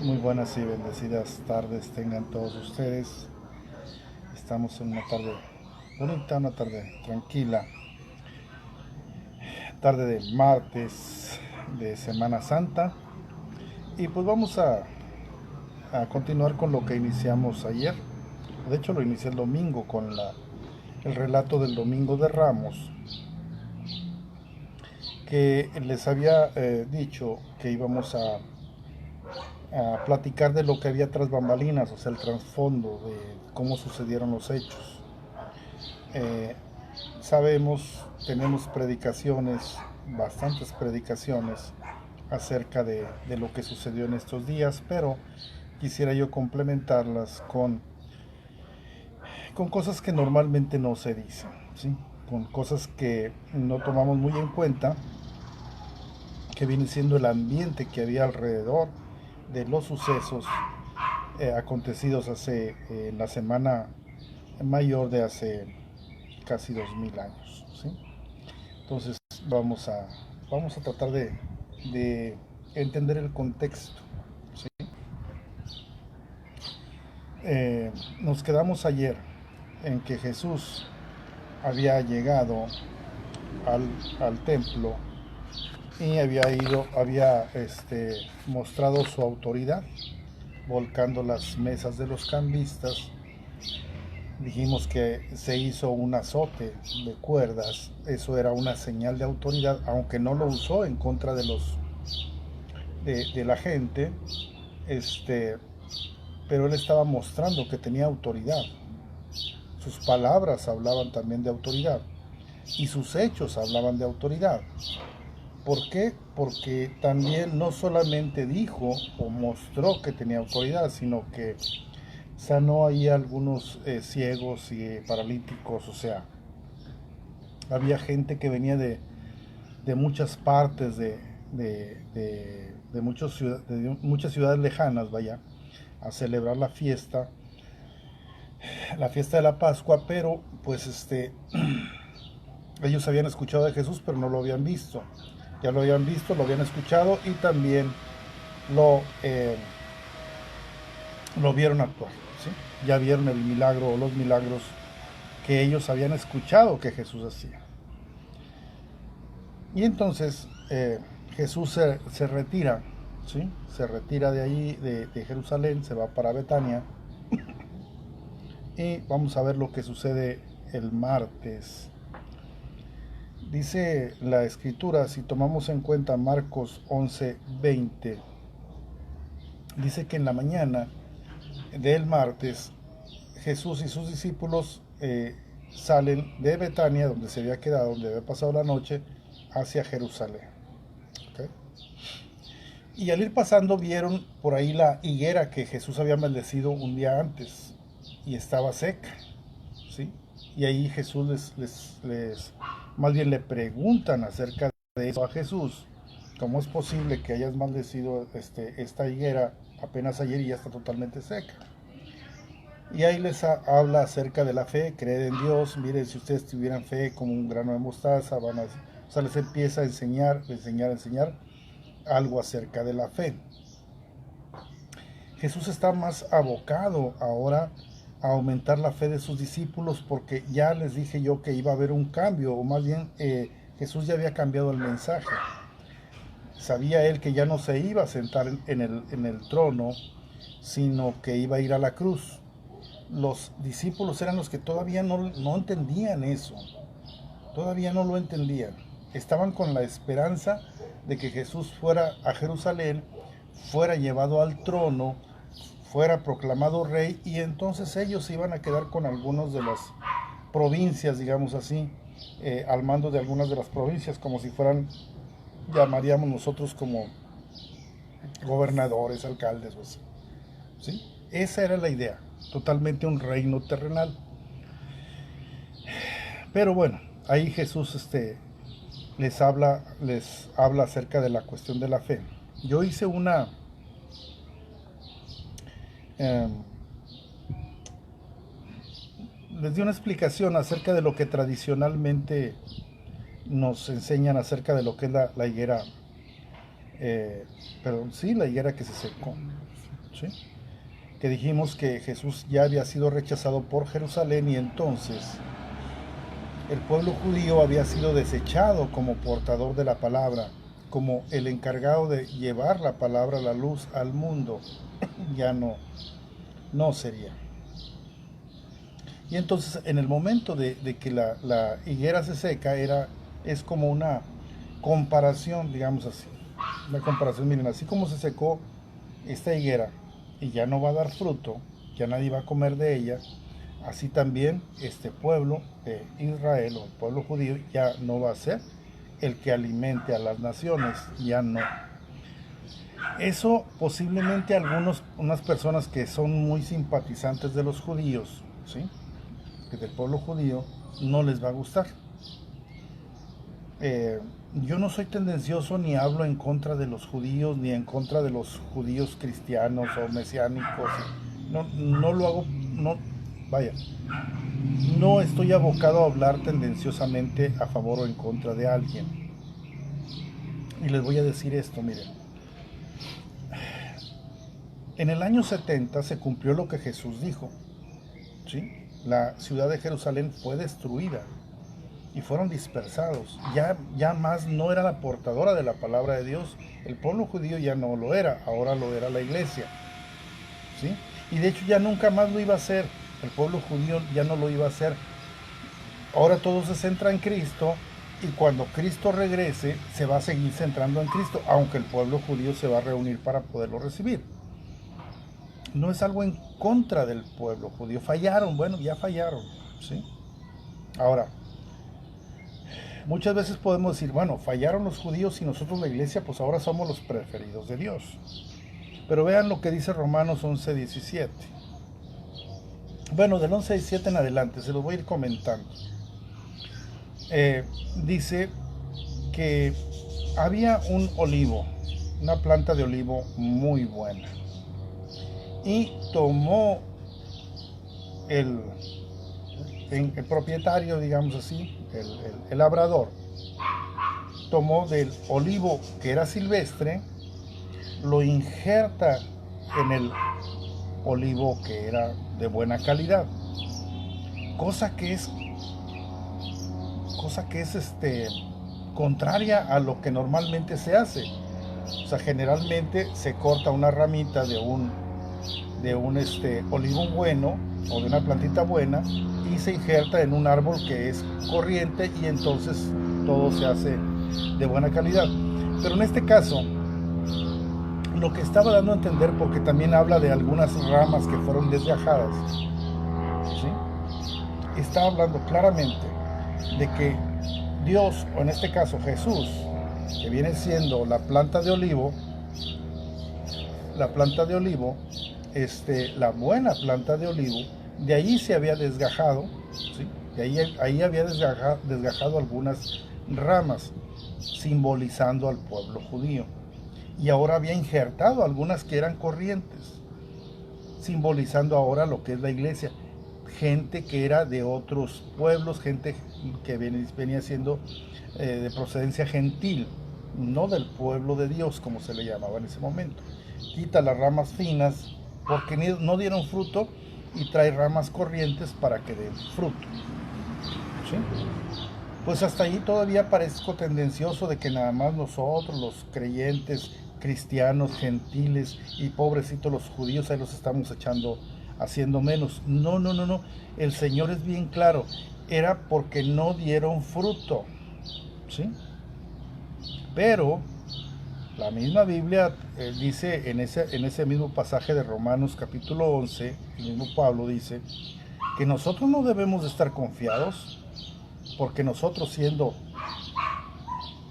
Muy buenas y bendecidas tardes tengan todos ustedes. Estamos en una tarde bonita, una tarde tranquila, tarde de martes de Semana Santa. Y pues vamos a continuar con lo que iniciamos ayer. De hecho lo inicié el domingo con el relato del Domingo de Ramos, que les había dicho que íbamos a platicar de lo que había tras bambalinas, o sea, el trasfondo de cómo sucedieron los hechos. Eh, tenemos predicaciones, bastantes predicaciones acerca de lo que sucedió en estos días, pero quisiera yo complementarlas con cosas que normalmente no se dicen, ¿sí? Con cosas que no tomamos muy en cuenta, que viene siendo el ambiente que había alrededor de los sucesos acontecidos en la semana mayor de hace casi 2000 años, ¿sí? Entonces vamos a tratar de entender el contexto, ¿sí? Nos quedamos ayer en que Jesús había llegado al, al templo y había mostrado su autoridad, volcando las mesas de los cambistas. Dijimos que se hizo un azote de cuerdas, eso era una señal de autoridad, aunque no lo usó en contra de la gente, este, pero él estaba mostrando que tenía autoridad. Sus palabras hablaban también de autoridad y sus hechos hablaban de autoridad. ¿Por qué? Porque también no solamente dijo o mostró que tenía autoridad, sino que sanó ahí a algunos ciegos y paralíticos, o sea, había gente que venía de muchas partes, de muchas ciudades lejanas, vaya, a celebrar la fiesta de la Pascua, pero pues ellos habían escuchado de Jesús, pero no lo habían visto. Ya lo habían visto, lo habían escuchado y también lo, eh, lo vieron actuar, ¿sí? Ya vieron el milagro o los milagros que ellos habían escuchado que Jesús hacía. Y entonces Jesús se retira, ¿sí? Se retira de ahí, de Jerusalén, se va para Betania. Y vamos a ver lo que sucede el martes. Dice la escritura, si tomamos en cuenta Marcos 11:20, dice que en la mañana del martes Jesús y sus discípulos salen de Betania, donde se había quedado, donde había pasado la noche, hacia Jerusalén. ¿Okay? Y al ir pasando vieron por ahí la higuera que Jesús había maldecido un día antes y estaba seca, ¿sí? Y ahí Jesús más bien le preguntan acerca de eso a Jesús. ¿Cómo es posible que hayas maldecido esta higuera apenas ayer y ya está totalmente seca? Y ahí habla acerca de la fe, creer en Dios. Miren, si ustedes tuvieran fe como un grano de mostaza, o sea, les empieza a enseñar algo acerca de la fe. Jesús está más abocado ahora a aumentar la fe de sus discípulos porque ya les dije yo que iba a haber un cambio, o más bien Jesús ya había cambiado el mensaje. Sabía él que ya no se iba a sentar en el trono, sino que iba a ir a la cruz. Los discípulos eran los que todavía no entendían eso, todavía no lo entendían. Estaban con la esperanza de que Jesús fuera a Jerusalén, fuera llevado al trono, fuera proclamado rey y entonces ellos se iban a quedar con algunos de las provincias, digamos así, al mando de algunas de las provincias, como si fueran, llamaríamos nosotros como gobernadores, alcaldes, pues, ¿sí? Esa era la idea, totalmente un reino terrenal. Pero bueno, ahí Jesús les habla acerca de la cuestión de la fe. Yo hice eh, les di una explicación acerca de lo que tradicionalmente nos enseñan acerca de lo que es la higuera, perdón, sí, la higuera que se secó. ¿sí? Que dijimos que Jesús ya había sido rechazado por Jerusalén y entonces el pueblo judío había sido desechado como portador de la palabra, como el encargado de llevar la palabra a la luz al mundo. Ya no sería. Y entonces en el momento de que la higuera se seca, es como una comparación, digamos así. Una comparación, miren, así como se secó esta higuera y ya no va a dar fruto, ya nadie va a comer de ella, así también este pueblo de Israel o el pueblo judío ya no va a ser el que alimente a las naciones, ya no. Eso posiblemente unas personas que son muy simpatizantes de los judíos, ¿sí? Que del pueblo judío, no les va a gustar. Yo no soy tendencioso ni hablo en contra de los judíos ni en contra de los judíos cristianos o mesiánicos. No lo hago, no, vaya, no estoy abocado a hablar tendenciosamente a favor o en contra de alguien. Y les voy a decir esto, miren. En el año 70 se cumplió lo que Jesús dijo, ¿sí? La ciudad de Jerusalén fue destruida y fueron dispersados. Ya más no era la portadora de la palabra de Dios. El pueblo judío ya no lo era, ahora lo era la iglesia, ¿sí? Y de hecho ya nunca más lo iba a hacer. El pueblo judío ya no lo iba a hacer. Ahora todo se centra en Cristo y cuando Cristo regrese se va a seguir centrando en Cristo, aunque el pueblo judío se va a reunir para poderlo recibir. No es algo en contra del pueblo judío. Fallaron, bueno, ya fallaron, ¿sí? Ahora, muchas veces podemos decir, bueno, fallaron los judíos y nosotros la iglesia, pues ahora somos los preferidos de Dios. Pero vean lo que dice Romanos 11:17. Bueno, del 11:17 en adelante, se los voy a ir comentando. Dice que había un olivo, una planta de olivo muy buena. Y tomó el propietario, digamos así, el labrador, tomó del olivo que era silvestre, lo injerta en el olivo que era de buena calidad, cosa que es contraria a lo que normalmente se hace. O sea, generalmente se corta una ramita de un olivo bueno o de una plantita buena y se injerta en un árbol que es corriente y entonces todo se hace de buena calidad. Pero en este caso, lo que estaba dando a entender, porque también habla de algunas ramas que fueron desgajadas, ¿sí? Está hablando claramente de que Dios, o en este caso Jesús, que viene siendo la planta de olivo, la buena planta de olivo, de ahí se había desgajado, ¿sí? Ahí había desgajado algunas ramas, simbolizando al pueblo judío. Y ahora había injertado algunas que eran corrientes, simbolizando ahora lo que es la iglesia. Gente que era de otros pueblos, gente que venía siendo de procedencia gentil, no del pueblo de Dios, como se le llamaba en ese momento. Quita las ramas finas porque no dieron fruto y trae ramas corrientes para que den fruto, ¿sí? Pues hasta ahí todavía parezco tendencioso de que nada más nosotros, los creyentes, cristianos, gentiles y pobrecitos los judíos, ahí los estamos haciendo menos. No. El Señor es bien claro. Era porque no dieron fruto, ¿sí? Pero la misma Biblia dice en ese mismo pasaje de Romanos capítulo 11, el mismo Pablo dice que nosotros no debemos de estar confiados porque nosotros, siendo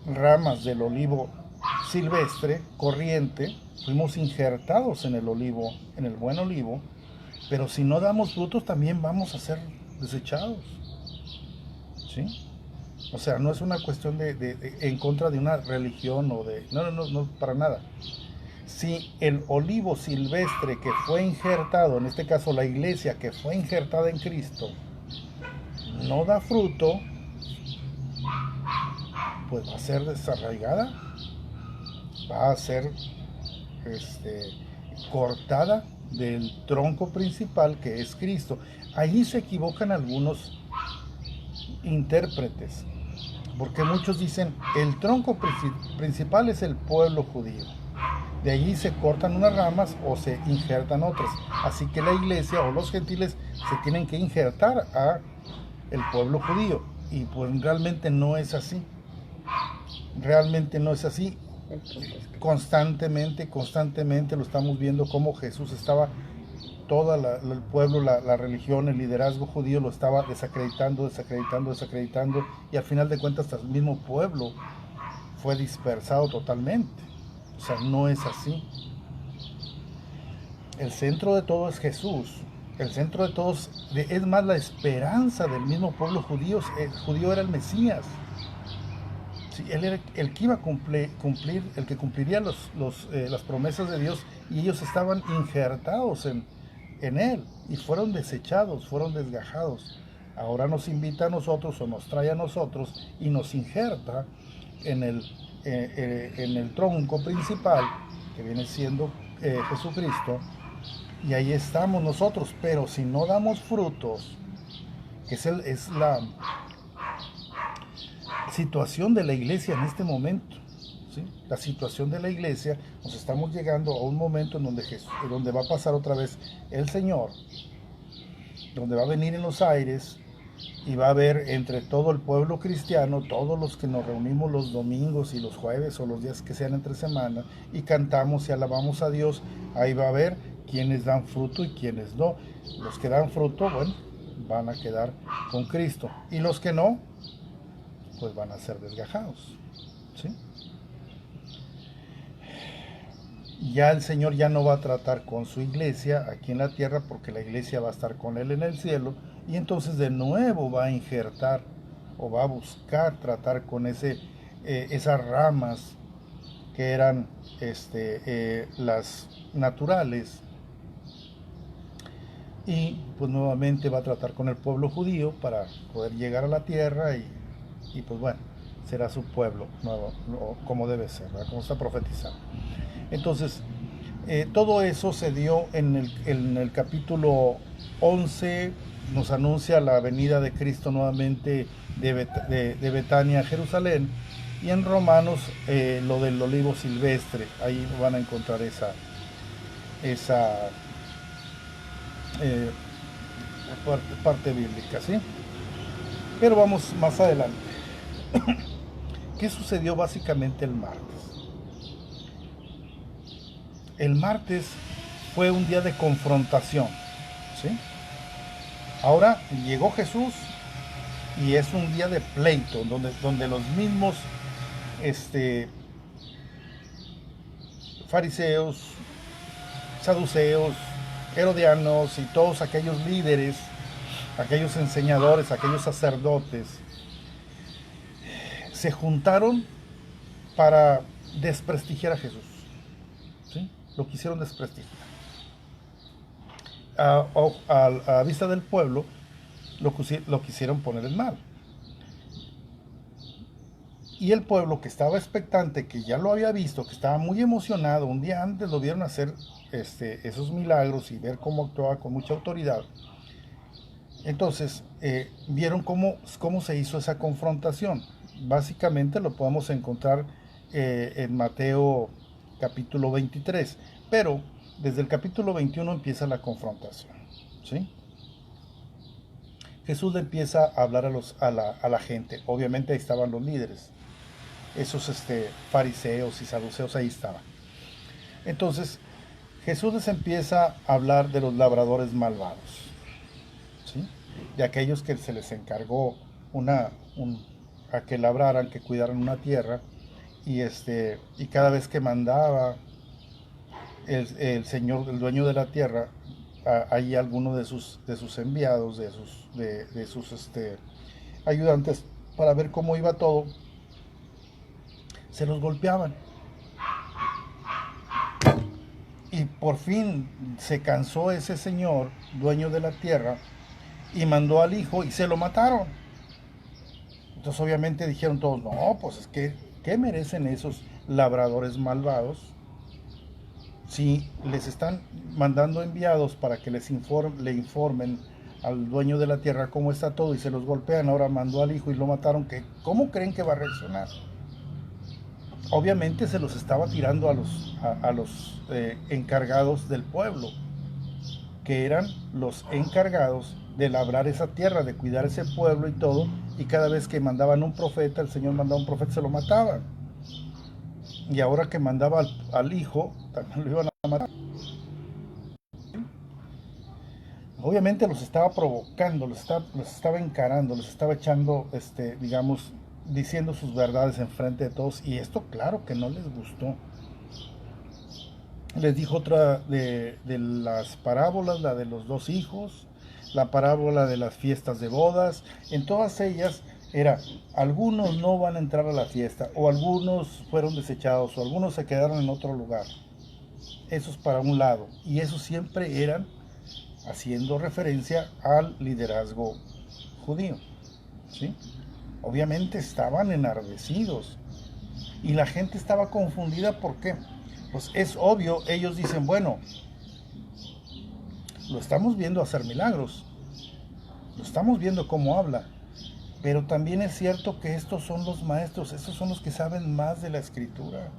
ramas del olivo silvestre, corriente, fuimos injertados en el olivo, en el buen olivo, pero si no damos frutos también vamos a ser desechados, ¿sí? O sea, no es una cuestión de en contra de una religión o de... No, para nada. Si el olivo silvestre que fue injertado, en este caso la iglesia que fue injertada en Cristo, no da fruto, pues va a ser desarraigada, va a ser cortada del tronco principal que es Cristo. Ahí se equivocan algunos intérpretes, porque muchos dicen el tronco principal es el pueblo judío. De allí se cortan unas ramas o se injertan otras. Así que la iglesia o los gentiles se tienen que injertar a el pueblo judío. Y pues realmente no es así. Realmente no es así. Constantemente lo estamos viendo como Jesús estaba, todo el pueblo, la religión, el liderazgo judío lo estaba desacreditando, y al final de cuentas hasta el mismo pueblo fue dispersado totalmente. O sea, no es así. El centro de todo es Jesús. El centro de todos es más la esperanza del mismo pueblo judío. El judío era el Mesías. Sí, él era el que iba a cumplir, el que cumpliría las promesas de Dios, y ellos estaban injertados en él y fueron desechados, fueron desgajados. Ahora nos invita a nosotros o nos trae a nosotros y nos injerta en el tronco principal que viene siendo Jesucristo, y ahí estamos nosotros. Pero si no damos frutos, que es la situación de la iglesia en este momento, ¿sí? La situación de la iglesia, nos estamos llegando a un momento en donde va a pasar otra vez el Señor, donde va a venir en los aires y va a haber entre todo el pueblo cristiano, todos los que nos reunimos los domingos y los jueves o los días que sean entre semana y cantamos y alabamos a Dios. Ahí va a haber quienes dan fruto y quienes no. Los que dan fruto, bueno, van a quedar con Cristo, y los que no, pues van a ser desgajados, ¿sí? Ya el Señor ya no va a tratar con su iglesia aquí en la tierra, porque la iglesia va a estar con Él en el cielo, y entonces de nuevo va a injertar o va a buscar tratar con esas ramas que eran las naturales, y pues nuevamente va a tratar con el pueblo judío para poder llegar a la tierra, y pues bueno, será su pueblo nuevo, como debe ser, ¿verdad? Como está profetizado. Entonces, todo eso se dio en el capítulo 11. Nos anuncia la venida de Cristo nuevamente de Betania a Jerusalén, y en Romanos lo del olivo silvestre. Ahí van a encontrar esa parte bíblica, ¿sí? Pero vamos más adelante. ¿Qué sucedió básicamente el martes? El martes fue un día de confrontación, ¿sí? Ahora llegó Jesús y es un día de pleito, donde los mismos fariseos, saduceos, herodianos y todos aquellos líderes, aquellos enseñadores, aquellos sacerdotes, se juntaron para desprestigiar a Jesús, ¿sí? Lo quisieron desprestigiar. A vista del pueblo, lo quisieron poner en mal. Y el pueblo, que estaba expectante, que ya lo había visto, que estaba muy emocionado, un día antes lo vieron hacer esos milagros y ver cómo actuaba con mucha autoridad. Entonces, vieron cómo se hizo esa confrontación. Básicamente lo podemos encontrar en Mateo capítulo 23, pero desde el capítulo 21 empieza la confrontación, ¿sí? Jesús le empieza a hablar a la gente. Obviamente ahí estaban los líderes, esos fariseos y saduceos, ahí estaban. Entonces Jesús les empieza a hablar de los labradores malvados, ¿sí? De aquellos que se les encargó a que labraran, que cuidaran una tierra, y cada vez que mandaba el Señor, el dueño de la tierra, hay alguno de sus enviados, de sus ayudantes, para ver cómo iba todo, se los golpeaban. Y por fin se cansó ese señor, dueño de la tierra, y mandó al hijo y se lo mataron. Entonces obviamente dijeron todos, no, pues es que, ¿qué merecen esos labradores malvados? si les están mandando enviados para que le informen al dueño de la tierra cómo está todo y se los golpean, ahora mandó al hijo y lo mataron, ¿cómo creen que va a reaccionar? Obviamente se los estaba tirando a los encargados del pueblo, que eran los encargados de labrar esa tierra, de cuidar ese pueblo y todo, y cada vez que mandaban un profeta, el Señor mandaba un profeta, se lo mataban. Y ahora que mandaba al hijo, también lo iban a matar. Obviamente los estaba provocando, los estaba encarando, los estaba echando, digamos, diciendo sus verdades enfrente de todos, y esto claro que no les gustó. Les dijo otra de las parábolas, la de los dos hijos, la parábola de las fiestas de bodas. En todas ellas era, algunos no van a entrar a la fiesta, o algunos fueron desechados, o algunos se quedaron en otro lugar. Esos para un lado, y esos siempre eran haciendo referencia al liderazgo judío, ¿sí? Obviamente estaban enardecidos y la gente estaba confundida. ¿Por qué? Pues es obvio, ellos dicen, bueno, lo estamos viendo hacer milagros, lo estamos viendo cómo habla, pero también es cierto que estos son los maestros, estos son los que saben más de la escritura.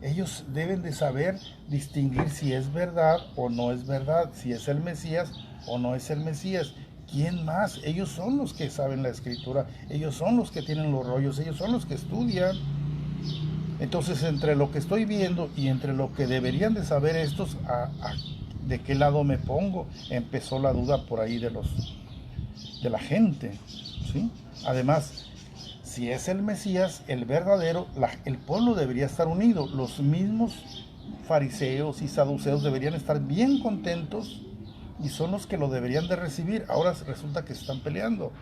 Ellos deben de saber distinguir si es verdad o no es verdad, si es el Mesías o no es el Mesías. ¿Quién más? Ellos son los que saben la escritura, ellos son los que tienen los rollos, ellos son los que estudian. Entonces, entre lo que estoy viendo y entre lo que deberían de saber estos, ¿de qué lado me pongo? Empezó la duda por ahí de la gente, ¿sí? Además, si es el Mesías, el verdadero, el pueblo debería estar unido. Los mismos fariseos y saduceos deberían estar bien contentos y son los que lo deberían de recibir. Ahora resulta que se están peleando.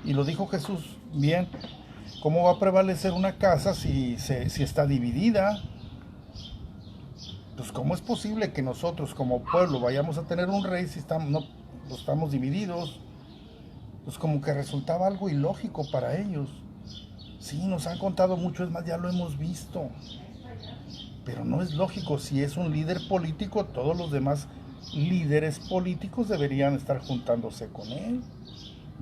Y lo dijo Jesús bien. ¿Cómo va a prevalecer una casa si está dividida? Pues ¿cómo es posible que nosotros como pueblo vayamos a tener un rey si estamos divididos? Pues como que resultaba algo ilógico para ellos. Sí, nos han contado mucho, es más, ya lo hemos visto. Pero no es lógico, si es un líder político, todos los demás líderes políticos deberían estar juntándose con él.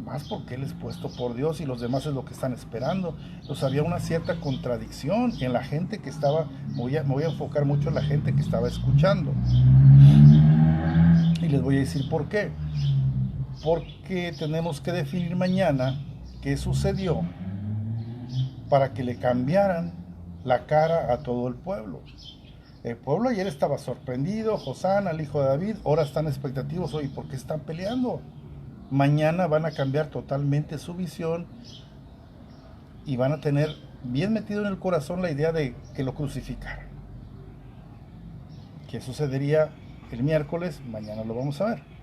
Más porque él es puesto por Dios y los demás es lo que están esperando. Entonces había una cierta contradicción en la gente que estaba, me voy a enfocar mucho en la gente que estaba escuchando. Y les voy a decir por qué. Porque tenemos que definir mañana qué sucedió para que le cambiaran la cara a todo el pueblo. El pueblo ayer estaba sorprendido, Hosana, el hijo de David, ahora están expectativos, hoy, ¿por qué están peleando? Mañana van a cambiar totalmente su visión y van a tener bien metido en el corazón la idea de que lo crucificaran. ¿Qué sucedería el miércoles? Mañana lo vamos a ver.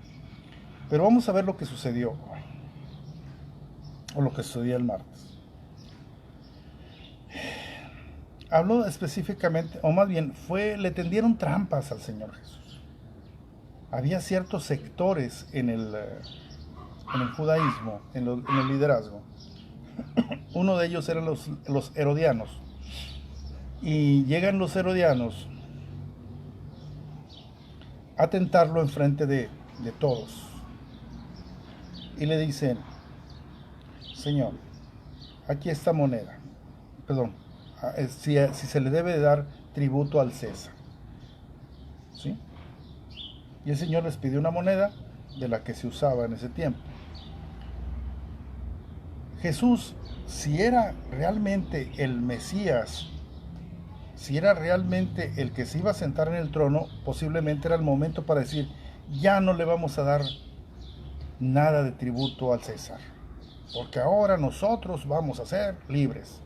Pero vamos a ver lo que sucedió hoy, o lo que sucedió el martes. Habló específicamente, o más bien, le tendieron trampas al Señor Jesús. Había ciertos sectores en el judaísmo, en el liderazgo. Uno de ellos eran los herodianos. Y llegan los herodianos a tentarlo enfrente de todos. Y le dicen, Señor, aquí está moneda. Perdón, si se le debe dar tributo al César. ¿Sí? Y el Señor les pidió una moneda de la que se usaba en ese tiempo. Jesús, si era realmente el Mesías, si era realmente el que se iba a sentar en el trono, posiblemente era el momento para decir, ya no le vamos a dar nada de tributo al César, porque ahora nosotros vamos a ser libres.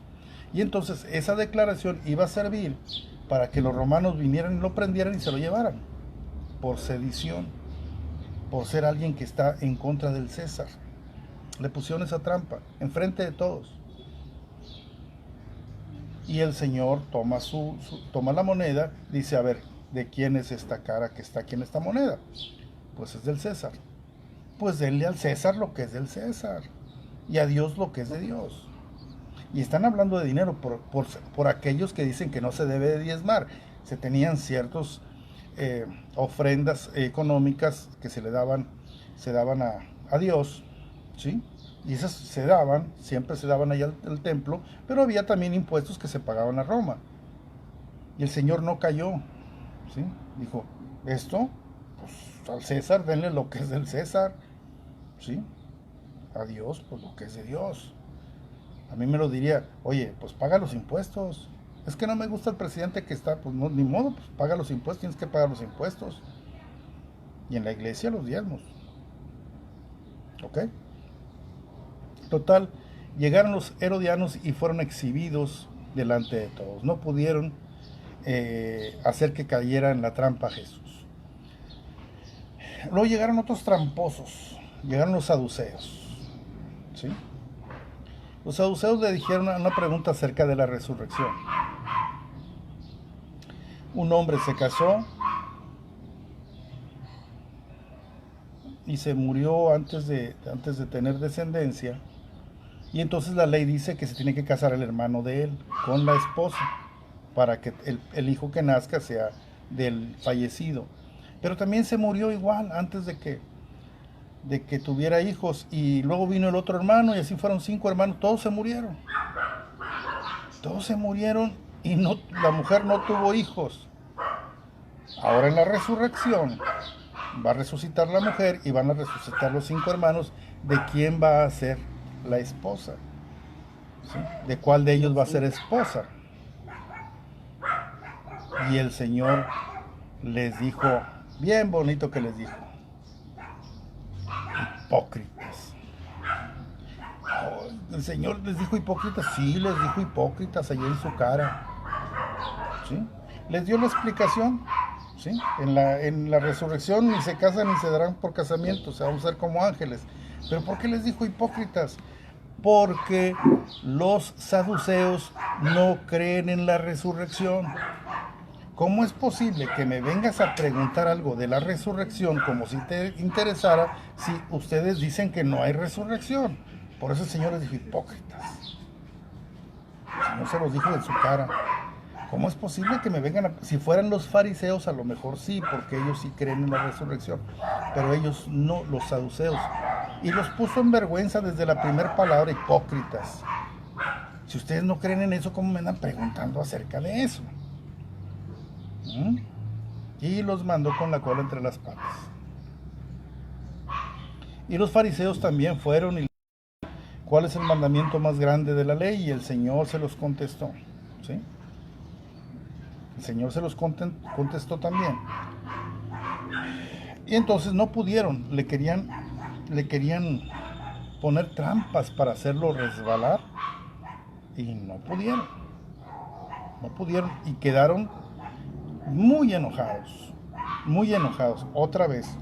Y entonces esa declaración iba a servir para que los romanos vinieran y lo prendieran y se lo llevaran, por sedición, por ser alguien que está en contra del César. Le pusieron esa trampa enfrente de todos. Y el Señor toma la moneda, dice, a ver, ¿de quién es esta cara que está aquí en esta moneda? Pues es del César. Pues denle al César lo que es del César y a Dios lo que es de Dios. Y están hablando de dinero por aquellos que dicen que no se debe de diezmar. Se tenían ciertos ofrendas económicas que se daban a Dios, ¿sí? Y esas se daban, siempre se daban allá al templo, pero había también impuestos que se pagaban a Roma. Y el Señor no cayó, ¿sí? Dijo, esto, pues al César denle lo que es del César, ¿sí? A Dios, pues lo que es de Dios. A mí me lo diría, oye, pues paga los impuestos. Es que no me gusta el presidente que está, pues no, ni modo, pues paga los impuestos, tienes que pagar los impuestos. Y en la iglesia los diezmos. ¿Ok? Total, llegaron los herodianos y fueron exhibidos delante de todos. No pudieron hacer que cayera en la trampa Jesús. Luego llegaron otros tramposos, llegaron los saduceos, ¿sí? Los saduceos le dijeron una pregunta acerca de la resurrección. Un hombre se casó y se murió antes de tener descendencia, y entonces la ley dice que se tiene que casar el hermano de él con la esposa para que el hijo que nazca sea del fallecido. Pero también se murió igual antes de que tuviera hijos, y luego vino el otro hermano y así fueron 5 hermanos, todos se murieron. Todos se murieron y no, la mujer no tuvo hijos. Ahora en la resurrección va a resucitar la mujer y van a resucitar los 5 hermanos. ¿De quién va a ser la esposa? ¿Sí? ¿De cuál de ellos va a ser esposa? Y el Señor les dijo, bien bonito que les dijo, hipócritas. Oh, el Señor les dijo hipócritas, sí, les dijo hipócritas allí en su cara, ¿sí? Les dio la explicación, ¿sí? En la resurrección ni se casan ni se darán por casamiento, se van a ser como ángeles. ¿Pero por qué les dijo hipócritas? Porque los saduceos no creen en la resurrección. ¿Cómo es posible que me vengas a preguntar algo de la resurrección como si te interesara si ustedes dicen que no hay resurrección? Por eso el Señor les dijo hipócritas. El Señor se los dijo en su cara. ¿Cómo es posible que me vengan a... Si fueran los fariseos, a lo mejor sí, porque ellos sí creen en la resurrección, pero ellos no, los saduceos. Y los puso en vergüenza desde la primera palabra, hipócritas. Si ustedes no creen en eso, ¿cómo me andan preguntando acerca de eso? Y los mandó con la cola entre las patas. Y los fariseos también fueron y ¿cuál es el mandamiento más grande de la ley? Y el Señor se los contestó, ¿sí? El Señor se los contestó también. Y entonces no pudieron, le querían poner trampas para hacerlo resbalar, y no pudieron y quedaron muy enojados otra vez.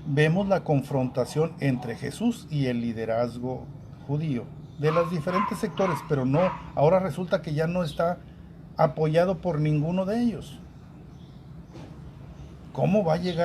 Vemos la confrontación entre Jesús y el liderazgo judío de los diferentes sectores, pero no, ahora resulta que ya no está apoyado por ninguno de ellos. ¿Cómo va a llegar